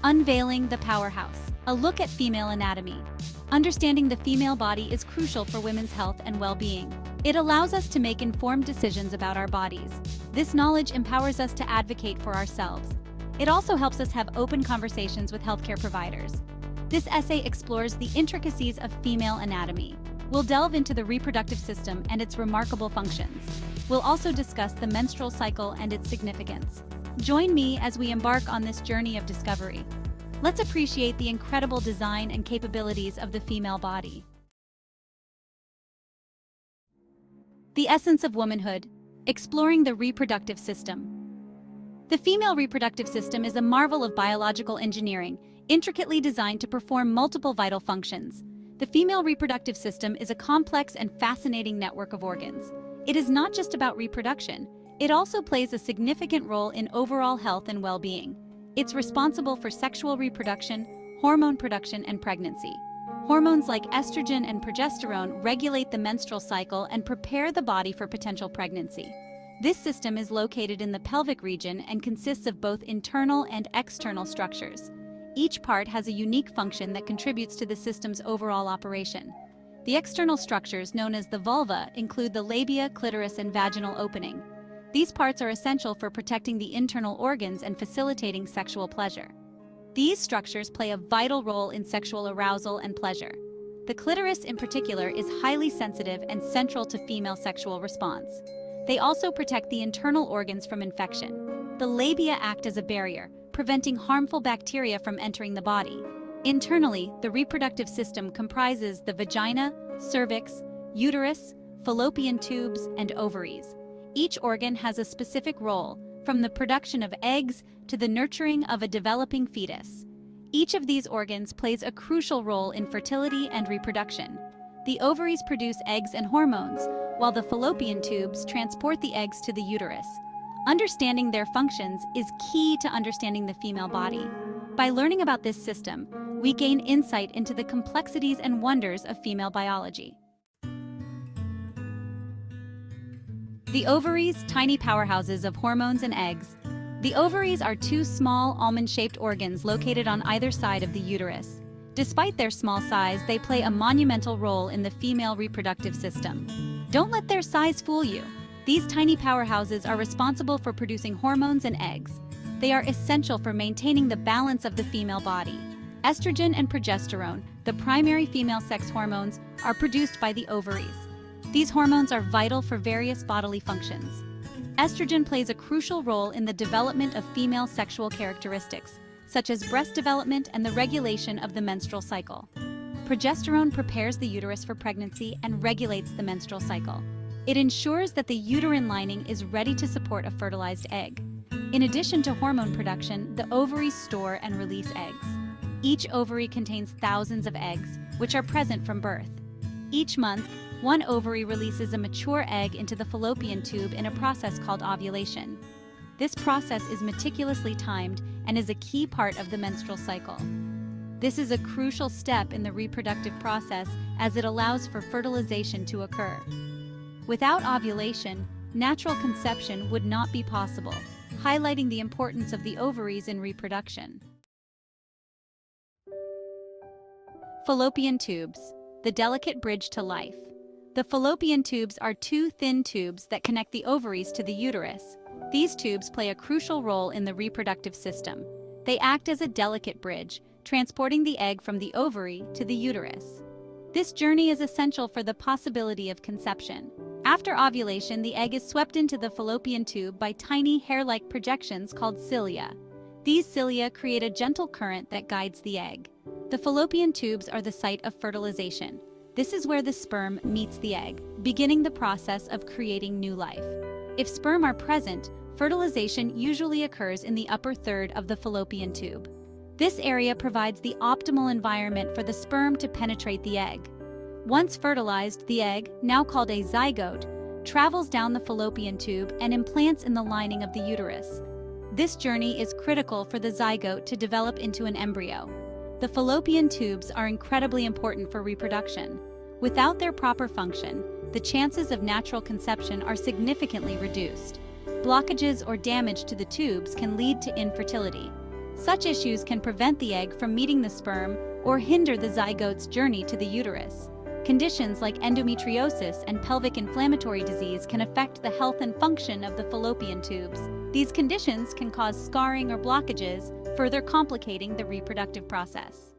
Unveiling the Powerhouse, a look at female anatomy. Understanding the female body is crucial for women's health and well-being. It allows us to make informed decisions about our bodies. This knowledge empowers us to advocate for ourselves. It also helps us have open conversations with healthcare providers. This essay explores the intricacies of female anatomy. We'll delve into the reproductive system and its remarkable functions. We'll also discuss the menstrual cycle and its significance. Join me as we embark on this journey of discovery. Let's appreciate the incredible design and capabilities of the female body. The essence of womanhood, exploring the reproductive system. The female reproductive system is a marvel of biological engineering, intricately designed to perform multiple vital functions. The female reproductive system is a complex and fascinating network of organs. It is not just about reproduction. It also plays a significant role in overall health and well-being. It's responsible for sexual reproduction, hormone production, and pregnancy. Hormones like estrogen and progesterone regulate the menstrual cycle and prepare the body for potential pregnancy. This system is located in the pelvic region and consists of both internal and external structures. Each part has a unique function that contributes to the system's overall operation. The external structures, known as the vulva, include the labia, clitoris, and vaginal opening. These parts are essential for protecting the internal organs and facilitating sexual pleasure. These structures play a vital role in sexual arousal and pleasure. The clitoris, in particular, is highly sensitive and central to female sexual response. They also protect the internal organs from infection. The labia act as a barrier, preventing harmful bacteria from entering the body. Internally, the reproductive system comprises the vagina, cervix, uterus, fallopian tubes, and ovaries. Each organ has a specific role, from the production of eggs to the nurturing of a developing fetus. Each of these organs plays a crucial role in fertility and reproduction. The ovaries produce eggs and hormones, while the fallopian tubes transport the eggs to the uterus. Understanding their functions is key to understanding the female body. By learning about this system, we gain insight into the complexities and wonders of female biology. The ovaries, tiny powerhouses of hormones and eggs. The ovaries are two small, almond-shaped organs located on either side of the uterus. Despite their small size, they play a monumental role in the female reproductive system. Don't let their size fool you. These tiny powerhouses are responsible for producing hormones and eggs. They are essential for maintaining the balance of the female body. Estrogen and progesterone, the primary female sex hormones, are produced by the ovaries. These hormones are vital for various bodily functions. Estrogen plays a crucial role in the development of female sexual characteristics, such as breast development and the regulation of the menstrual cycle. Progesterone prepares the uterus for pregnancy and regulates the menstrual cycle. It ensures that the uterine lining is ready to support a fertilized egg. In addition to hormone production, the ovaries store and release eggs. Each ovary contains thousands of eggs, which are present from birth. Each month, one ovary releases a mature egg into the fallopian tube in a process called ovulation. This process is meticulously timed and is a key part of the menstrual cycle. This is a crucial step in the reproductive process as it allows for fertilization to occur. Without ovulation, natural conception would not be possible, highlighting the importance of the ovaries in reproduction. Fallopian tubes, the delicate bridge to life. The fallopian tubes are two thin tubes that connect the ovaries to the uterus. These tubes play a crucial role in the reproductive system. They act as a delicate bridge, transporting the egg from the ovary to the uterus. This journey is essential for the possibility of conception. After ovulation, the egg is swept into the fallopian tube by tiny hair-like projections called cilia. These cilia create a gentle current that guides the egg. The fallopian tubes are the site of fertilization. This is where the sperm meets the egg, beginning the process of creating new life. If sperm are present, fertilization usually occurs in the upper third of the fallopian tube. This area provides the optimal environment for the sperm to penetrate the egg. Once fertilized, the egg, now called a zygote, travels down the fallopian tube and implants in the lining of the uterus. This journey is critical for the zygote to develop into an embryo. The fallopian tubes are incredibly important for reproduction. Without their proper function, the chances of natural conception are significantly reduced. Blockages or damage to the tubes can lead to infertility. Such issues can prevent the egg from meeting the sperm or hinder the zygote's journey to the uterus. Conditions like endometriosis and pelvic inflammatory disease can affect the health and function of the fallopian tubes. These conditions can cause scarring or blockages, further complicating the reproductive process.